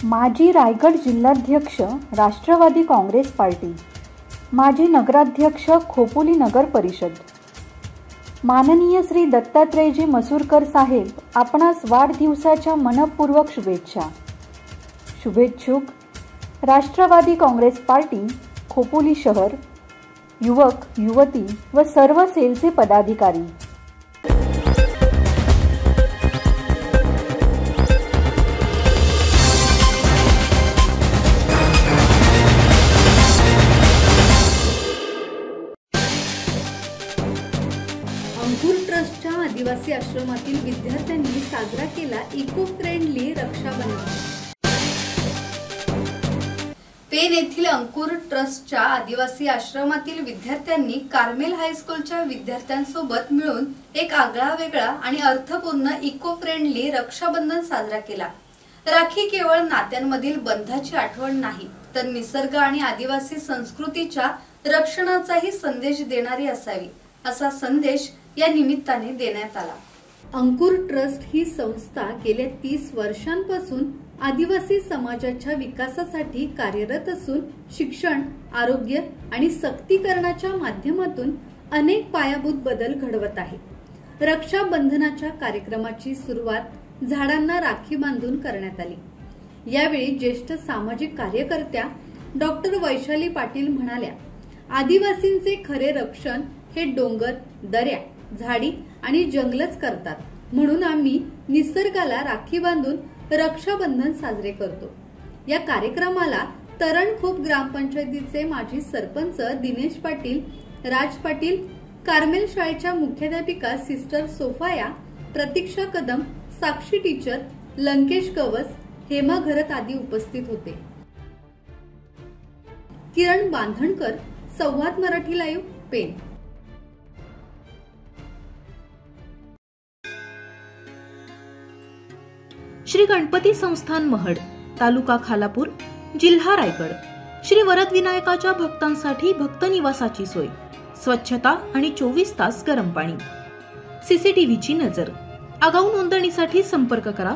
माजी रायगड जिल्हाध्यक्ष राष्ट्रवादी काँग्रेस पार्टी, माजी नगराध्यक्ष खोपोली नगर परिषद। माननीय श्री दत्तात्रेयजी मसूरकर साहेब आपणास वाढदिवसाच्या मनपूर्वक शुभेच्छा। शुभेच्छुक राष्ट्रवादी काँग्रेस पार्टी खोपोली शहर, युवक युवती व सर्व सेलचे पदाधिकारी। अंकुर ट्रस्टच्या आदिवासी आश्रमातील विद्यार्थ्यांनी साजरा केला इको फ्रेंडली रक्षाबंधन। पेन येथील अंकुर ट्रस्टच्या आदिवासी आश्रमातील विद्यार्थ्यांनी कार्मेल हायस्कूलच्या विद्यार्थ्यांसोबत मिळून एक आगळा वेगळा आणि अर्थपूर्ण इको फ्रेंडली रक्षाबंधन साजरा केला। राखी केवळ नात्यांमधील बंधाची आठवण नाही, तर निसर्ग आणि आदिवासी संस्कृतीच्या रक्षणाचाही संदेश देणारी असावी, असा संदेश या निमित्ताने देण्यात आला। अंकुर ट्रस्ट ही संस्था गेल्या 30 वर्षांपासून आदिवासी समाजाच्या विकासासाठी कार्यरत असून शिक्षण, आरोग्य आणि सक्तीकरणाच्या माध्यमातून अनेक पायाभूत बदल घडवत आहे। रक्षाबंधनाच्या कार्यक्रमाची सुरुवात झाडांना राखी बांधून करण्यात आली। यावेळी ज्येष्ठ सामाजिक कार्यकर्त्या डॉक्टर वैशाली पाटील म्हणाल्या, आदिवासींचे खरे रक्षण हे डोंगर, दऱ्या, झाडी आणि जंगलच करतात, म्हणून आम्ही निसर्गाला राखी बांधून रक्षाबंधन साजरे करतो। या कार्यक्रमाला तरणखोप ग्रामपंचायतीचे माजी सरपंच दिनेश पाटील, राज पाटील, कार्मेल शाळेच्या मुख्याध्यापिका सिस्टर सोफाया, प्रतीक्षा कदम, साक्षी टीचर, लंकेश कवस, हेमा घरत आदी उपस्थित होते। किरण बांधणकर, संवाद मराठी लाईव्ह, पेन। श्री गणपती संस्थान महड, तालुका खालापूर, जिल्हा रायगड। श्री वरद विनायकाच्या भक्तांसाठी भक्त निवासाची सोय, स्वच्छता आणि 24 तास गरम पाणी, सीसीटीव्हीची नजर। आगाऊ नोंदणीसाठी संपर्क करा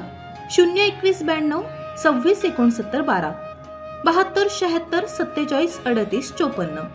021 92 26 69 12 72 76 47 38 54।